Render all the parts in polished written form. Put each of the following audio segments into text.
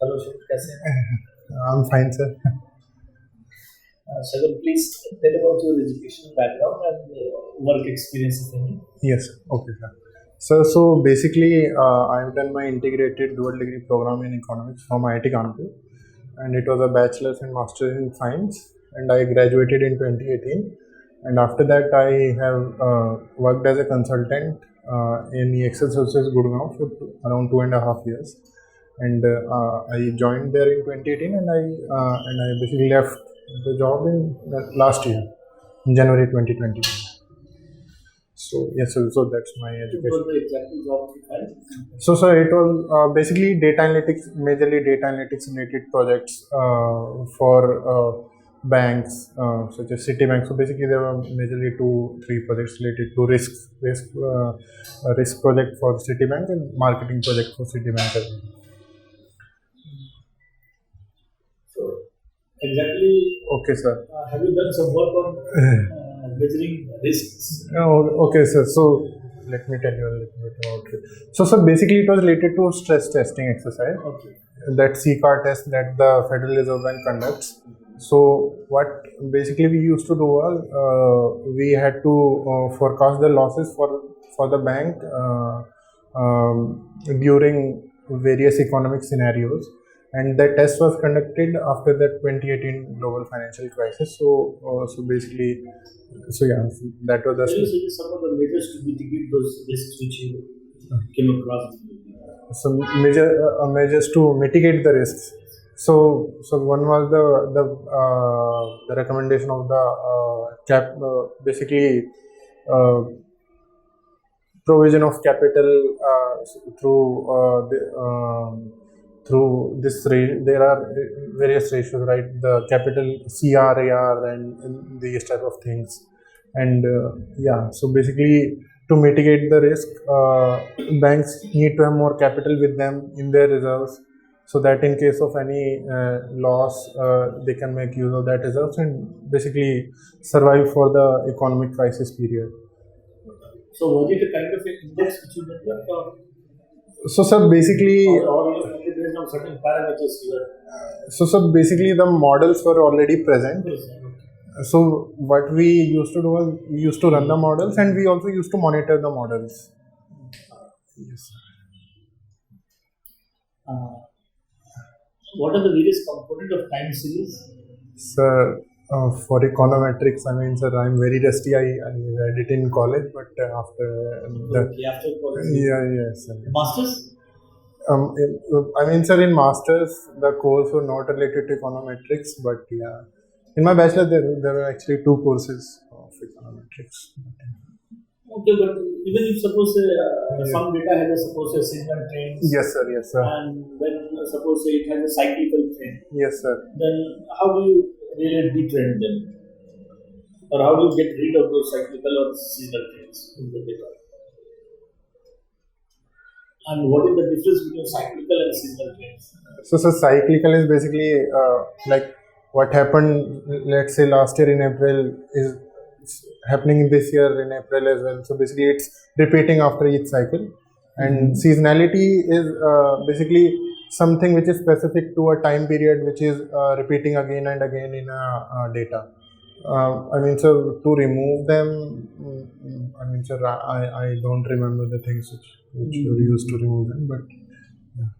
Hello sir, कैसे हैं? I'm fine, sir. Sagun, please tell about your educational background and work experience, if any. Yes, okay, sir. So basically, I've done my integrated dual degree program in economics from IIT Kanpur, and it was a bachelor's and master's in science, and I graduated in 2018. And after that, I have worked as a consultant in EXL Services Gurgaon for around 2.5 years. And I joined there in 2018, and I basically left the job in last year, in January 2020. So yes, so that's my What education. was the exact job you had? So sir, it was basically data analytics, majorly data analytics related projects for banks such as Citibank. So basically, there were majorly 2-3 projects related to risk project for Citibank and marketing project for Citibank as well. So, exactly, Okay, sir. have you done some work on measuring risks? Oh, okay, sir. So let me tell you a little bit about it. So, sir, basically, it was related to stress testing exercise. Okay. That CCAR test that the Federal Reserve Bank conducts. So, what basically we used to do was we had to forecast the losses for the bank during various economic scenarios. And that test was conducted after the 2018 global financial crisis. So basically, so yeah, that was Can you the suggest some of the measures to mitigate those risks which you came across? some measures to mitigate the risks. So one was the recommendation of the basically provision of capital through through this there are various ratios, right? The capital CRAR and these type of things, and yeah. So basically, to mitigate the risk, banks need to have more capital with them in their reserves, so that in case of any loss, they can make use of that reserves and basically survive for the economic crisis period. So, was it a kind of an index which you developed, or So basically, you only based on certain parameters you were? so basically the models were already present. So what we used to do was we used to run the models, and we also used to monitor the models. Yes. What are the various components of time series? Sir, for econometrics, I mean, sir, I'm very rusty. I read it in college, but after After college. yes, sir. Masters? I mean, sir, in masters, the course were not related to econometrics, but yeah, in my bachelor, there were actually 2 courses of econometrics. Okay, but even if suppose some data has a suppose a seasonal trend, Yes, sir. Yes, sir. and then suppose it has a cyclical trend, Yes, sir. then how do you really detrend them? Or how do you get rid of those cyclical or seasonal trends in the data? And what is the difference between cyclical and seasonal trends? So cyclical is basically like what happened, let's say last year in April, is happening this year in April as well. So basically, it's repeating after each cycle. And seasonality is basically something which is specific to a time period, which is repeating again and again in a data. I mean, so to remove them, I mean, sir, I don't remember the things which we used to remove them, but yeah.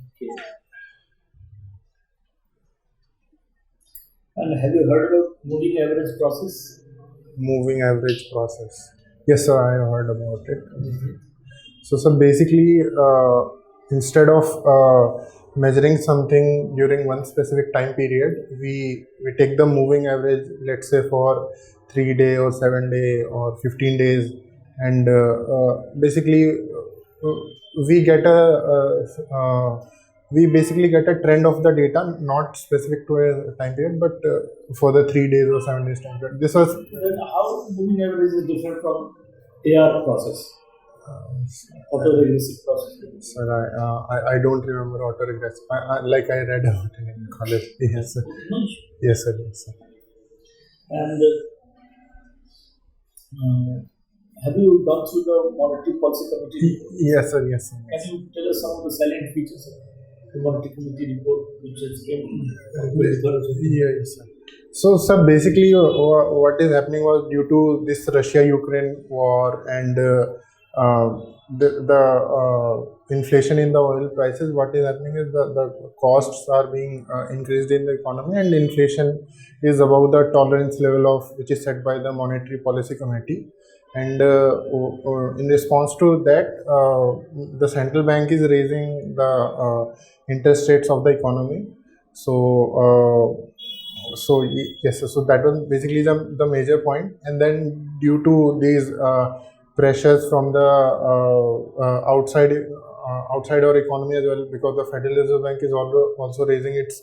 Okay. And have you heard about moving average process? Moving average process. Yes, sir, I heard about it. So basically, instead of measuring something during one specific time period, we take the moving average, let's say for 3 day or 7 day or 15 days, and basically we get we basically get a trend of the data, not specific to a time period, but for the 3 days or 7 days time period. This was. Then how moving average is different from AR process? Autoregressive process. Sir, I don't remember autoregressive. Like I read about it in college. Yes, sir. Yes, sir. And Have you gone through the Monetary Policy Committee report? Yes, sir. Yes, sir. Can Yes. you tell us some of the salient features of the Monetary Committee report which has came? Yeah, yes, sir. So, sir, basically, what is happening was due to this Russia-Ukraine war and uh, the inflation in the oil prices. What is happening is the costs are being increased in the economy, and inflation is above the tolerance level of which is set by the Monetary Policy Committee. And in response to that, the central bank is raising the interest rates of the economy. So, yes, so that was basically the major point. And then due to these pressures from the outside our economy as well, because the Federal Reserve Bank is also raising its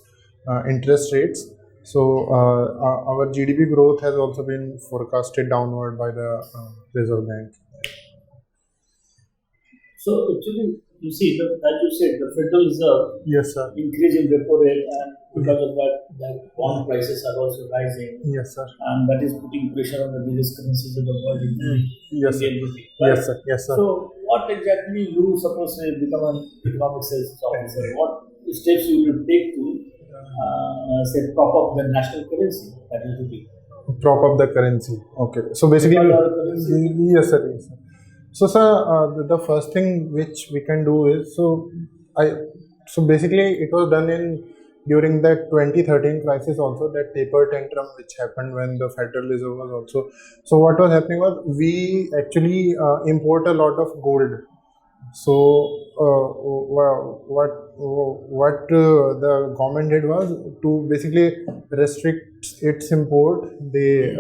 interest rates. So our GDP growth has also been forecasted downward by the Reserve Bank. So actually, you see, as you said, the Federal Reserve Yes, sir. increase in repo rate, and because of that, the bond prices are also rising, Yes, sir. and that is putting pressure on the various currencies of the world, including Yes, sir. Indian rupee. Right? Yes, sir. Yes, sir. So, what exactly you suppose to become an economic sales officer? What steps you will take to say prop up the national currency, that is rupee? Prop up the currency. Okay. So basically, Prop up the currency. yes, sir. Yes, sir. So, sir, the first thing which we can do is I so basically it was done during that 2013 crisis also, that taper tantrum which happened when the Federal Reserve was also. So what was happening was we actually import a lot of gold. So the government did was to basically restrict its import. They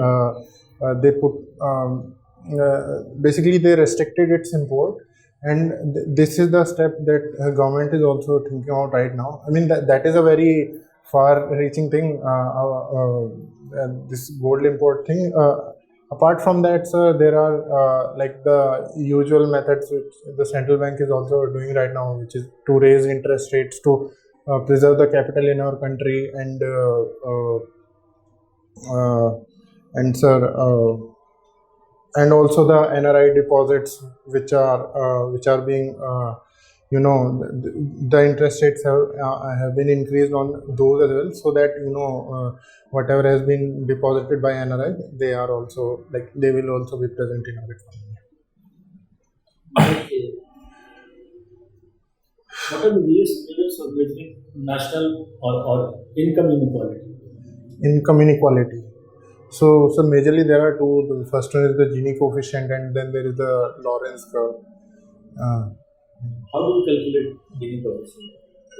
put basically they restricted its import, and this is the step that government is also thinking about right now. I mean that is a very far-reaching thing. This gold import thing. Apart from that, sir, there are like the usual methods which the central bank is also doing right now, which is to raise interest rates to preserve the capital in our country, and sir, and also the NRI deposits, which are being the interest rates have been increased on those as well, so that whatever has been deposited by NRI, they are also they will also be present in our economy. Okay. What are the measures of measuring national or income inequality? Income inequality. So majorly there are two. The first one is the Gini coefficient, and then there is the Lorentz curve. How do you calculate Gini coefficient?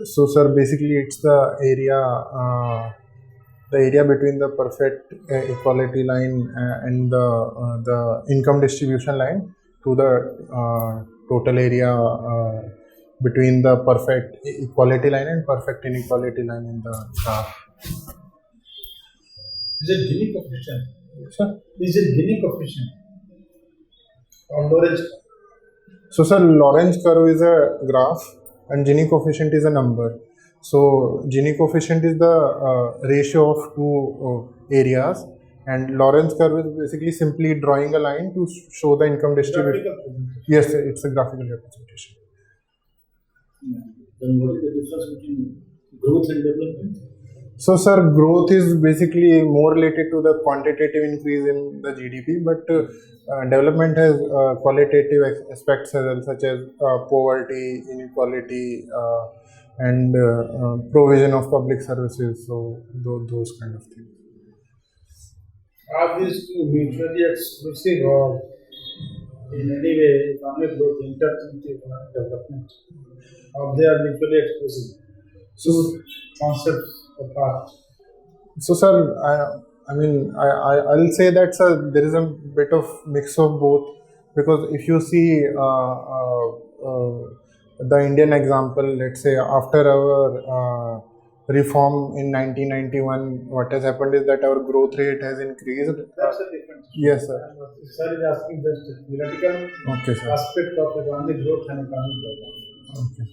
So, sir, basically it's the area between the perfect equality line and the income distribution line to the total area between the perfect equality line and perfect inequality line in the graph. Is it Gini coefficient? Sir? Is it Gini coefficient or Lorentz? So, sir, Lorentz curve is a graph and Gini coefficient is a number. So, Gini coefficient is the ratio of two areas, and Lorentz curve is basically simply drawing a line to show the income distribution. Yes, sir, it's a graphical representation. Then what is the difference between growth and development? So, sir, growth is basically more related to the quantitative increase in the GDP, but development has qualitative aspects as well, such as poverty, inequality, and provision of public services. So, those kind of things. Are these two mutually exclusive or in any way economic growth intertwined with economic development? Or they are mutually exclusive? Two concepts apart. So, sir, I'll say that, sir, there is a bit of mix of both, because if you see the Indian example, let's say after our reform in 1991, what has happened is that our growth rate has increased. That's a different issue. Yes, sir. Sir is asking just the theoretical Okay, sir. aspect of economic growth and economic development. Okay,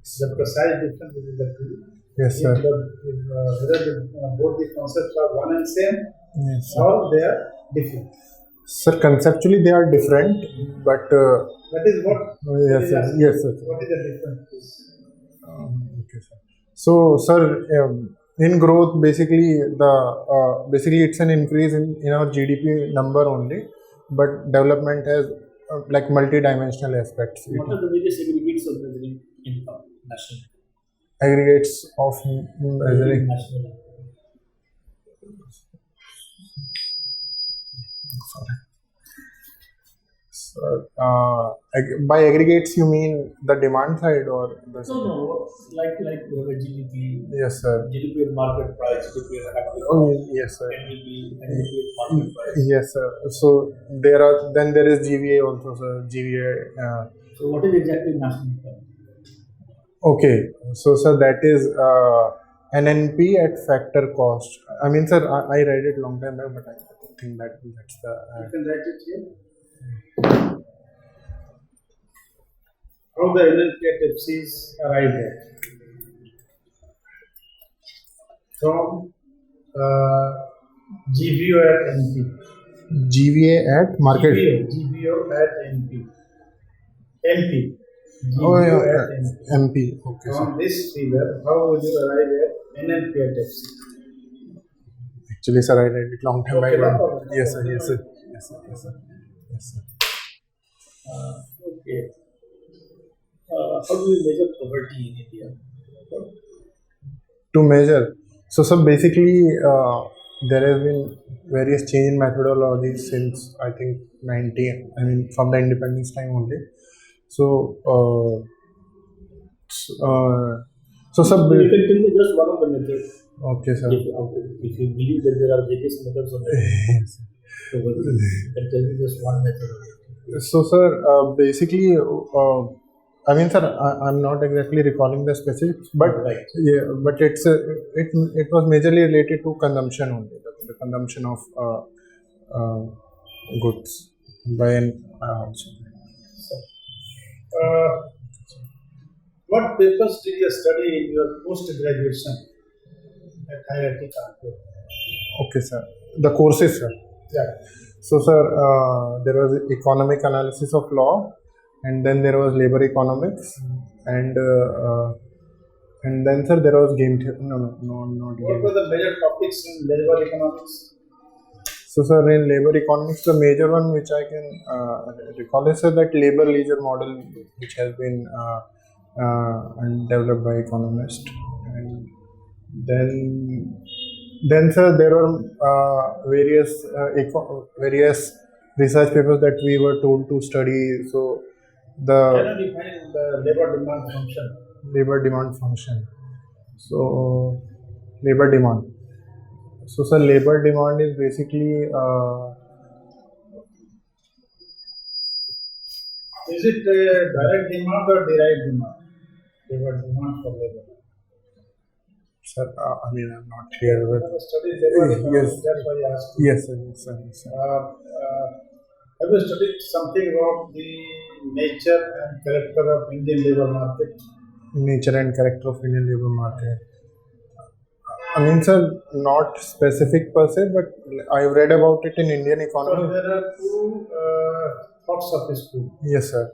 sir. The precise difference between the two. Yes, sir. Whether both the concepts are one and same Yes, sir. or they are different. Sir, conceptually they are different, but That is what. yes, sir. Yes, sir. What is the difference? Okay, sir. So, sir, in growth, basically basically it's an increase in our GDP number only, but development has like multi-dimensional aspects. What are the various aggregates of measuring income, national Aggregates of measuring. national income? Sorry. So, by aggregates you mean the demand side or the No, like we have a GDP, Yes, sir. GDP at market price, GDP at factory Oh, cost, yes, sir. NDP, NDP at market price. Yes, sir. So there is GVA also, sir. GVA. So what is exactly national income? Okay, so sir, that is NNP at factor cost. I mean, sir, I read it long time back, but I think that's the. You can write it here. How the NLP at FCs arrived at. From GBO at NP. GVA at market. GBO at NP. NP. Oh, GBO yeah, at NP. MP. Okay, sir. From this figure, how would you arrive at NLP at FC? Actually, sir, I read it long time Okay, back. no problem. Yes, sir. Yes, sir. Yes, sir. Yes, sir. Yes, sir. Okay. How do you measure poverty in India? To measure. So basically, there have been various change in methodologies since I think from the independence time only. So, sir, You can tell me just one of the methods. okay, sir. If you believe that there are various methods of measuring poverty, you can tell me just one method of it. So, sir, basically, I mean, sir, I'm not exactly recalling the specifics, but Right. yeah, but it was majorly related to consumption only, the consumption of goods by an What papers did you study in your post-graduation at IIT Kanpur? Okay, sir. The courses, sir. Yeah. So, sir, there was economic analysis of law, and then there was labor economics, and then, sir, there was game theory. No, not What game. were the major topics in labor economics? So, sir, in labor economics, the major one which I can recall is, sir, that labor leisure model which has been developed by economists, and then, sir, there were various research papers that we were told to study. So, Can you define the labor demand function? labor demand function. So, labor demand. So, sir, labor demand is basically Is it a direct demand or derived demand? Labor demand for labor. sir, I mean, I'm not clear with. Have you studied labor economics? Yes. That's why I asked you. Yes, sir. Yes, sir. Yes, sir. Have you studied something about the nature and character of Indian labor market? Nature and character of Indian labor market. I mean, sir, not specific per se, but I've read about it in Indian So economy. there are two thoughts of the school. Yes, sir.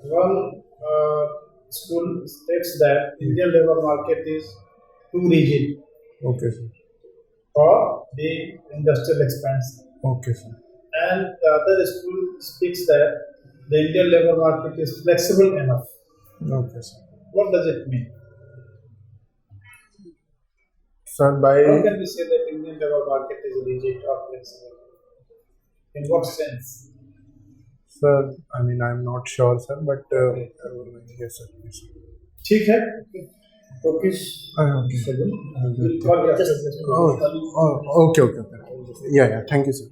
One school states that Indian labor market is too rigid Okay, sir. for the industrial expansion. Okay, sir. And the other school speaks that the Indian labor market is flexible enough. Okay, sir. What does it mean? Sir, by How can we say that Indian labor market is rigid or flexible? In what sense? sir, I mean, I'm not sure, sir, but yes, sir. Yes, sir. ठीक है? Okay. Okay. Sagun. Okay. We'll call you after this. Oh, okay. Yeah. Thank you, sir.